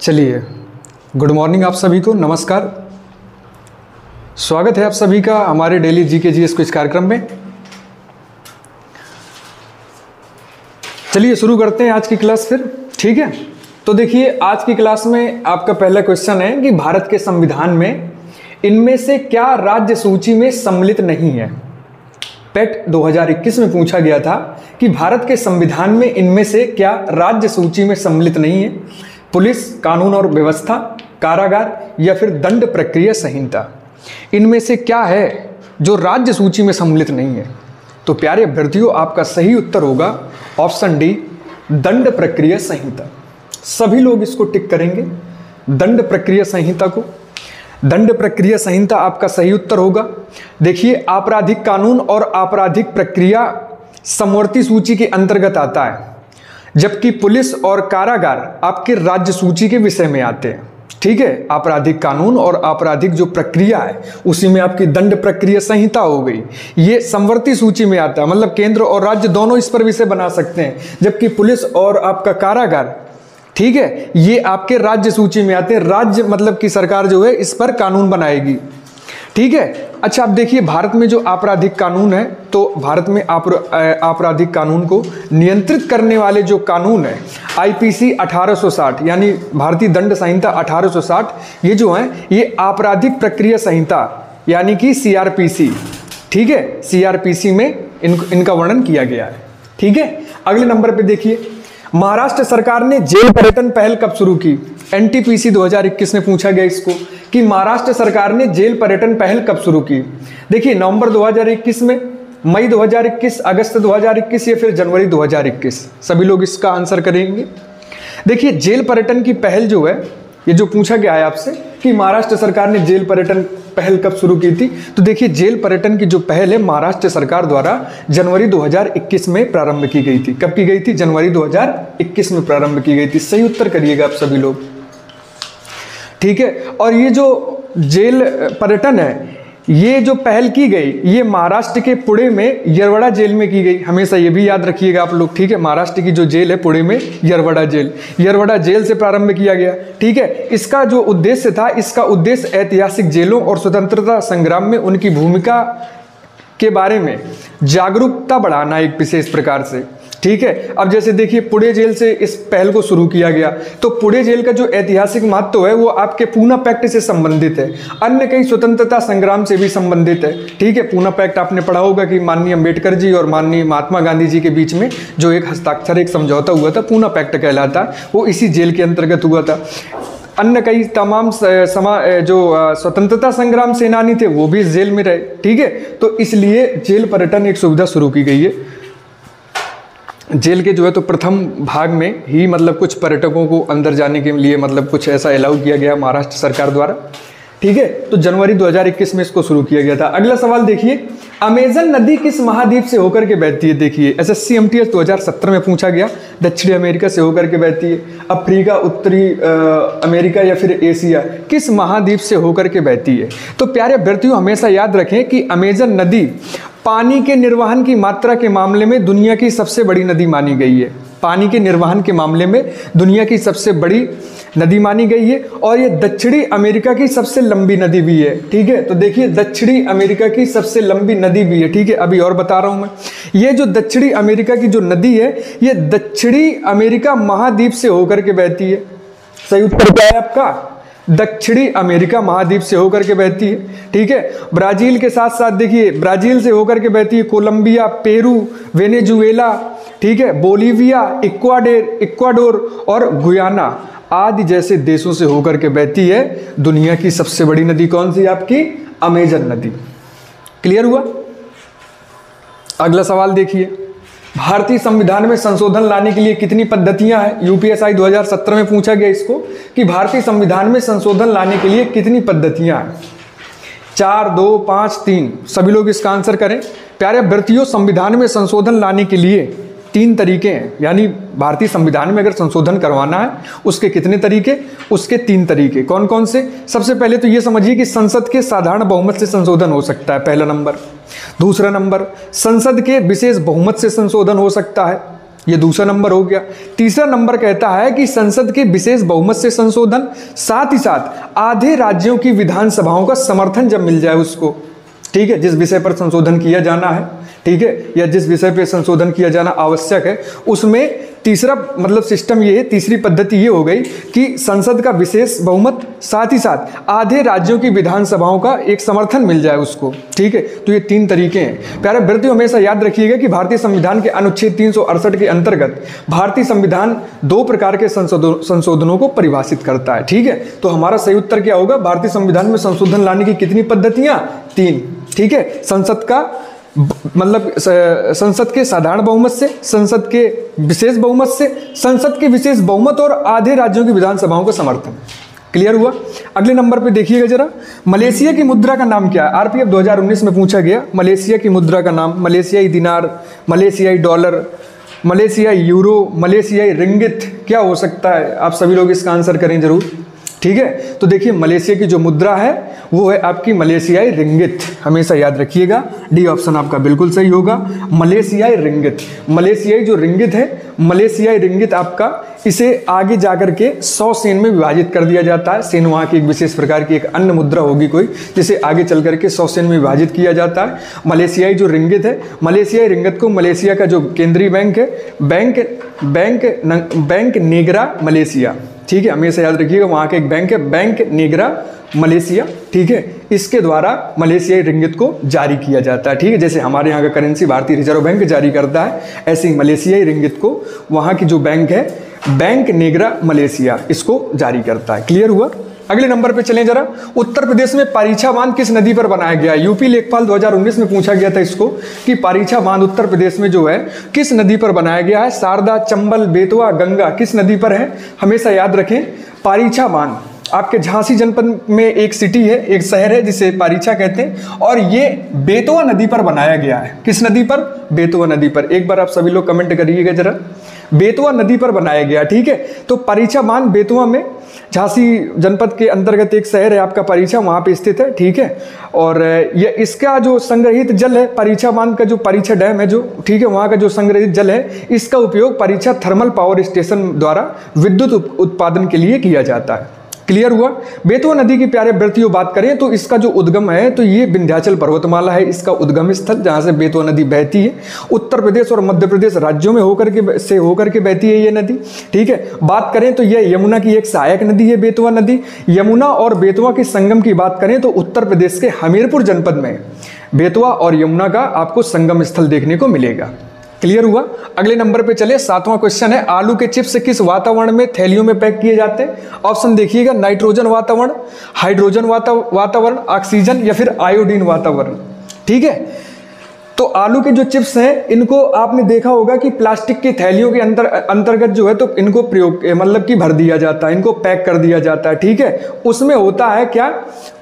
चलिए, good morning आप सभी को, नमस्कार। स्वागत है आप सभी का हमारे डेली जीके जीएस क्विज कार्यक्रम में। चलिए शुरू करते हैं आज की क्लास फिर, ठीक है। तो देखिए, आज की क्लास में आपका पहला क्वेश्चन है कि भारत के संविधान में इनमें से क्या राज्य सूची में सम्मिलित नहीं है। पेट 2021 में पूछा गया था कि भारत के संविधान में इनमें से क्या राज्य सूची में सम्मिलित नहीं है। पुलिस, कानून और व्यवस्था, कारागार या फिर दंड प्रक्रिया संहिता, इनमें से क्या है जो राज्य सूची में सम्मिलित नहीं है। तो प्यारे अभ्यर्थियों, आपका सही उत्तर होगा ऑप्शन डी, दंड प्रक्रिया संहिता। सभी लोग इसको टिक करेंगे, दंड प्रक्रिया संहिता को। दंड प्रक्रिया संहिता आपका सही उत्तर होगा। देखिए, आपराधिक कानून और आपराधिक प्रक्रिया समवर्ती सूची के अंतर्गत आता है, जबकि पुलिस और कारागार आपके राज्य सूची के विषय में आते हैं, ठीक है। आपराधिक कानून और आपराधिक जो प्रक्रिया है उसी में आपकी दंड प्रक्रिया संहिता हो गई, ये समवर्ती सूची में आता है, मतलब केंद्र और राज्य दोनों इस पर विषय बना सकते हैं, जबकि पुलिस और आपका कारागार, ठीक है, ये आपके राज्य सूची में आते हैं। राज्य मतलब कि सरकार जो है इस पर कानून बनाएगी, ठीक है। अच्छा, अब देखिए, भारत में जो आपराधिक कानून है, तो भारत में आपराधिक कानून को नियंत्रित करने वाले जो कानून है आईपीसी 1860 यानी भारतीय दंड संहिता 1860, ये जो है ये आपराधिक प्रक्रिया संहिता यानी कि सीआरपीसी, ठीक है, सीआरपीसी में इनका वर्णन किया गया है, ठीक है। अगले नंबर पे देखिए, महाराष्ट्र सरकार ने जेल पर्यटन पहल कब शुरू की। एनटीपीसी 2021 में पूछा गया इसको कि महाराष्ट्र सरकार ने जेल पर्यटन पहल कब शुरू की। देखिए, नवंबर 2021 में, मई 2021, अगस्त 2021 या फिर जनवरी 2021, सभी लोग इसका आंसर करेंगे। देखिए, जेल पर्यटन की पहल जो है, ये जो पूछा गया है आपसे कि महाराष्ट्र सरकार ने जेल पर्यटन पहल कब शुरू की थी, तो देखिए, जेल पर्यटन की जो पहल है महाराष्ट्र सरकार द्वारा जनवरी 2021 में प्रारंभ की गई थी। कब की गई थी? जनवरी 2021 में प्रारंभ की गई थी। सही उत्तर करिएगा आप सभी लोग, ठीक है। और ये जो जेल पर्यटन है, ये जो पहल की गई, ये महाराष्ट्र के पुणे में यरवड़ा जेल में की गई। हमेशा ये भी याद रखिएगा आप लोग, ठीक है। महाराष्ट्र की जो जेल है पुणे में यरवड़ा जेल से प्रारंभ किया गया, ठीक है। इसका जो उद्देश्य था, इसका उद्देश्य ऐतिहासिक जेलों और स्वतंत्रता संग्राम में उनकी भूमिका के बारे में जागरूकता बढ़ाना एक विशेष प्रकार से, ठीक है। अब जैसे देखिए, पुणे जेल से इस पहल को शुरू किया गया, तो पुणे जेल का जो ऐतिहासिक महत्व है वो आपके पूना पैक्ट से संबंधित है, अन्य कई स्वतंत्रता संग्राम से भी संबंधित है, ठीक है। पूना पैक्ट आपने पढ़ा होगा कि माननीय अंबेडकर जी और माननीय महात्मा गांधी जी के बीच में जो एक हस्ताक्षर, एक समझौता हुआ था, पूना पैक्ट कहलाता, वो इसी जेल के अंतर्गत हुआ था। अन्य कई तमाम जो स्वतंत्रता संग्राम सेनानी थे वो भी इस जेल में रहे, ठीक है। तो इसलिए जेल पर्यटन एक सुविधा शुरू की गई है। जेल के जो है तो प्रथम भाग में ही मतलब कुछ पर्यटकों को अंदर जाने के लिए मतलब कुछ ऐसा अलाउ किया गया महाराष्ट्र सरकार द्वारा, ठीक है। तो जनवरी 2021 में इसको शुरू किया गया था। अगला सवाल देखिए, अमेजन नदी किस महाद्वीप से होकर के बहती है। देखिए, एसएससी एमटीएस 2017 में पूछा गया, दक्षिणी अमेरिका से होकर के बहती है। अफ्रीका, उत्तरी अमेरिका या फिर एशिया, किस महाद्वीप से होकर के बहती है। तो प्यारे अभ्यर्थियों, हमेशा याद रखें कि अमेजन नदी पानी के निर्वहन की मात्रा के मामले में दुनिया की सबसे बड़ी नदी मानी गई है। पानी के निर्वहन के मामले में दुनिया की सबसे बड़ी नदी मानी गई है, और ये दक्षिणी अमेरिका की सबसे लंबी नदी भी है, ठीक है। तो देखिए, दक्षिणी अमेरिका की सबसे लंबी नदी भी है, ठीक है। अभी और बता रहा हूं मैं, ये जो दक्षिणी अमेरिका की जो नदी है, ये दक्षिणी अमेरिका महाद्वीप से होकर के बहती है। सही उत्तर क्या है आपका? दक्षिणी अमेरिका महाद्वीप से होकर के बहती है, ठीक है। ब्राजील के साथ साथ देखिए, ब्राजील से होकर के बहती है कोलंबिया, पेरू, वेनेजुएला, ठीक है, बोलीविया, इक्वाडोर और गुयाना आदि जैसे देशों से होकर के बहती है। दुनिया की सबसे बड़ी नदी कौन सी? आपकी अमेजन नदी। क्लियर हुआ? अगला सवाल देखिए, भारतीय संविधान में संशोधन लाने के लिए कितनी पद्धतियां हैं। यूपीएसआई 2017 में पूछा गया इसको कि भारतीय संविधान में संशोधन लाने के लिए कितनी पद्धतियां हैं। 4, 2, 5, 3, सभी लोग इसका आंसर करें। प्यारे अभ्यर्थियों, संविधान में संशोधन लाने के लिए 3 तरीके हैं, यानी भारतीय संविधान में अगर संशोधन करवाना है उसके कितने तरीके, उसके 3 तरीके। कौन कौन से? सबसे पहले तो ये समझिए कि संसद के साधारण बहुमत से संशोधन हो सकता है, पहला नंबर। दूसरा नंबर, संसद के विशेष बहुमत से संशोधन हो सकता है, ये दूसरा नंबर हो गया। तीसरा नंबर कहता है कि संसद के विशेष बहुमत से संशोधन, साथ ही साथ आधे राज्यों की विधानसभाओं का समर्थन जब मिल जाए उसको, ठीक है, जिस विषय पर संशोधन किया जाना है, ठीक है, या जिस विषय पे संशोधन किया जाना आवश्यक है, उसमें तीसरा मतलब सिस्टम ये है, तीसरी पद्धति ये हो गई कि संसद का विशेष बहुमत, साथ ही साथ आधे राज्यों की विधानसभाओं का एक समर्थन मिल जाए उसको, ठीक है। तो ये 3 तरीके हैं। प्यारे विद्यार्थियों, हमेशा याद रखिएगा कि भारतीय संविधान के अनुच्छेद 368 के अंतर्गत भारतीय संविधान 2 प्रकार के संशोधनों को परिभाषित करता है, ठीक है। तो हमारा सही उत्तर क्या होगा? भारतीय संविधान में संशोधन लाने की कितनी पद्धतियां? 3, ठीक है। संसद का मतलब संसद के साधारण बहुमत से, संसद के विशेष बहुमत से, संसद के विशेष बहुमत और आधे राज्यों की विधानसभाओं का समर्थन। क्लियर हुआ? अगले नंबर पे देखिएगा जरा, मलेशिया की मुद्रा का नाम क्या है? आरपीएफ 2019 में पूछा गया, मलेशिया की मुद्रा का नाम, मलेशियाई दिनार, मलेशियाई डॉलर, मलेशियाई यूरो, मलेशियाई रिंगित, क्या हो सकता है? आप सभी लोग इसका आंसर करें जरूर, ठीक है। तो देखिए, मलेशिया की जो मुद्रा है वो है आपकी मलेशियाई रिंगित, हमेशा याद रखिएगा। डी ऑप्शन आपका बिल्कुल सही होगा, मलेशियाई रिंगित। मलेशियाई जो रिंगित है, मलेशियाई रिंगित आपका, इसे आगे जाकर के 100 सेन में विभाजित कर दिया जाता है। सेन वहाँ की एक विशेष प्रकार की एक अन्य मुद्रा होगी कोई, जिसे आगे चल करके 100 सेन में विभाजित किया जाता है। मलेशियाई जो रिंगित है, मलेशियाई रिंगित को मलेशिया का जो केंद्रीय बैंक है, बैंक नेगरा मलेशिया, ठीक है, हमेशा याद रखिएगा, वहाँ का एक बैंक है बैंक नेगरा मलेशिया, ठीक है, इसके द्वारा मलेशियाई रिंगित को जारी किया जाता है, ठीक है। जैसे हमारे यहाँ का करेंसी भारतीय रिजर्व बैंक जारी करता है, ऐसे ही मलेशियाई रिंगित को वहाँ की जो बैंक है बैंक नेगरा मलेशिया इसको जारी करता है। क्लियर हुआ? अगले नंबर पे चलें जरा, उत्तर प्रदेश में पारीछा बांध किस नदी पर बनाया गया? यूपी लेखपाल 2019 में पूछा गया था इसको कि पारीछा बांध उत्तर प्रदेश में जो है किस नदी पर बनाया गया है? शारदा, चंबल, बेतवा, गंगा, किस नदी पर है? हमेशा याद रखें, पारीछा बांध आपके झांसी जनपद में एक सिटी है, एक शहर है जिसे पारीछा कहते हैं, और ये बेतवा नदी पर बनाया गया है। किस नदी पर? बेतवा नदी पर। एक बार आप सभी लोग कमेंट करिएगा जरा, बेतवा नदी पर बनाया गया, ठीक है। तो पारीछा बांध बेतवा में, झांसी जनपद के अंतर्गत एक शहर है आपका पारीछा, वहाँ पे स्थित है, ठीक है। और ये इसका जो संग्रहित जल है, पारीछा बांध का जो पारीछा डैम है जो, ठीक है, वहाँ का जो संग्रहित जल है, इसका उपयोग पारीछा थर्मल पावर स्टेशन द्वारा विद्युत उत्पादन के लिए किया जाता है। क्लियर हुआ? बेतवा नदी की प्यारे विद्यार्थियों बात करें तो इसका जो उद्गम है तो ये विंध्याचल पर्वतमाला है इसका उद्गम स्थल, जहाँ से बेतवा नदी बहती है। उत्तर प्रदेश और मध्य प्रदेश राज्यों में होकर के बहती है ये नदी, ठीक है। बात करें तो यह यमुना की एक सहायक नदी है बेतवा नदी। यमुना और बेतवा के संगम की बात करें तो उत्तर प्रदेश के हमीरपुर जनपद में बेतवा और यमुना का आपको संगम स्थल देखने को मिलेगा। क्लियर हुआ? अगले नंबर पे चले, 7वां क्वेश्चन है, आलू के चिप्स किस वातावरण में थैलियों में पैक किए जाते हैं? ऑप्शन देखिएगा, नाइट्रोजन वातावरण, हाइड्रोजन वातावरण, ऑक्सीजन या फिर आयोडीन वातावरण, ठीक है। तो आलू के जो चिप्स हैं इनको आपने देखा होगा कि प्लास्टिक की थैलियों के अंतर्गत जो है तो इनको प्रयोग मतलब कि भर दिया जाता है, इनको पैक कर दिया जाता है, ठीक है। उसमें होता है क्या?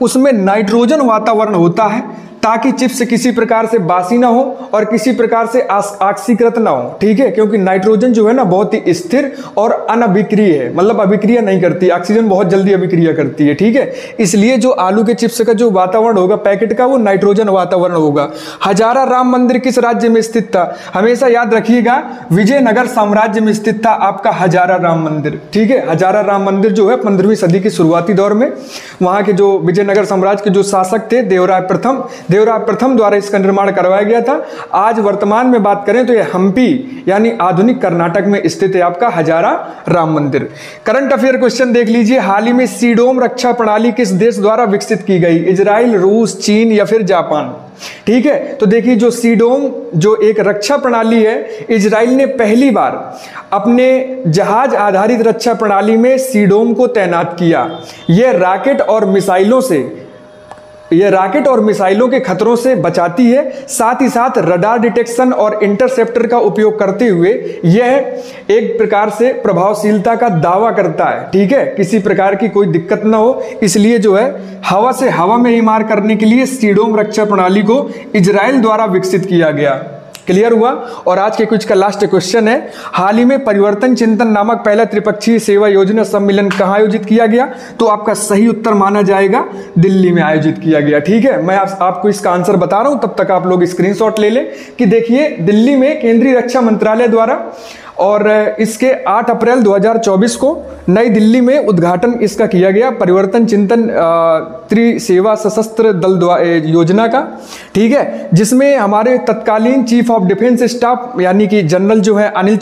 उसमें नाइट्रोजन वातावरण होता है ताकि चिप्स किसी प्रकार से बासी ना हो और किसी प्रकार से ऑक्सीकृत ना हो, ठीक है। क्योंकि नाइट्रोजन जो है ना बहुत ही स्थिर और अनअभिक्रिय है, मतलब अभिक्रिया नहीं करती, ऑक्सीजन बहुत जल्दी अभिक्रिया करती है, ठीक है। इसलिए जो आलू के चिप्स का जो वातावरण होगा पैकेट का, वो नाइट्रोजन वातावरण होगा। हजारा राम मंदिर किस राज्य में स्थित था? हमेशा याद रखिएगा, विजयनगर साम्राज्य में स्थित था आपका हजारा राम मंदिर, ठीक है। हजारा राम मंदिर जो है 15वीं सदी के शुरुआती दौर में वहां के जो विजयनगर साम्राज्य के जो शासक थे देवराय प्रथम द्वारा इसका निर्माण करवाया गया था। आज वर्तमान में बात करें तो यह हम्पी यानी आधुनिक कर्नाटक में स्थित है आपका हजारा राम मंदिर। करंट अफेयर क्वेश्चन देख लीजिए, हाल ही में सीडोम रक्षा प्रणाली किस देश द्वारा विकसित की गई? इजराइल, रूस, चीन या फिर जापान, ठीक है। तो देखिए, जो सीडोम जो एक रक्षा प्रणाली है, इजराइल ने पहली बार अपने जहाज आधारित रक्षा प्रणाली में सीडोम को तैनात किया। यह रॉकेट और मिसाइलों के खतरों से बचाती है, साथ ही साथ रडार डिटेक्शन और इंटरसेप्टर का उपयोग करते हुए यह एक प्रकार से प्रभावशीलता का दावा करता है, ठीक है। किसी प्रकार की कोई दिक्कत ना हो, इसलिए जो है हवा से हवा में ही मार करने के लिए सीडोम रक्षा प्रणाली को इजराइल द्वारा विकसित किया गया। क्लियर हुआ? और आज के कुछ का लास्ट क्वेश्चन है, हाल ही में परिवर्तन चिंतन नामक पहला त्रिपक्षीय सेवा योजना सम्मेलन कहाँ आयोजित किया गया? तो आपका सही उत्तर माना जाएगा दिल्ली में आयोजित किया गया, ठीक है। मैं आपको इसका आंसर बता रहा हूं, तब तक आप लोग स्क्रीनशॉट ले लें कि देखिए, दिल्ली में केंद्रीय रक्षा मंत्रालय द्वारा और इसके 8 अप्रैल 2024 को नई दिल्ली में उद्घाटन इसका किया गया, परिवर्तन चिंतन त्रिसेवा सशस्त्र दल योजना का। ठीक है, जिसमें हमारे तत्कालीन चीफ ऑफ डिफेंस स्टाफ यानी कि जनरल जो है अनिल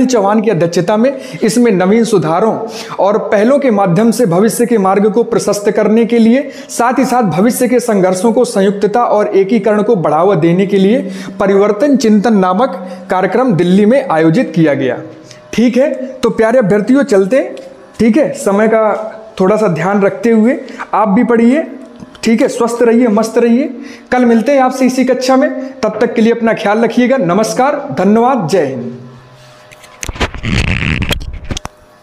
चौहान की अध्यक्षता में इसमें नवीन सुधारों और पहलों के माध्यम से भविष्य के मार्ग को प्रशस्त करने के लिए, साथ ही साथ भविष्य के संघर्षों को संयुक्तता और एकीकरण को बढ़ावा देने के लिए परिवर्तन चिंतन नामक कार्यक्रम दिल्ली में आयोजित किया गया। ठीक है, तो प्यारे अभ्यर्थियों चलते, ठीक है, समय का थोड़ा सा ध्यान रखते हुए आप भी पढ़िए। ठीक है, स्वस्थ रहिए, मस्त रहिए। कल मिलते हैं आपसे इसी कक्षा में, तब तक के लिए अपना ख्याल रखिएगा। नमस्कार, धन्यवाद, जय हिंद।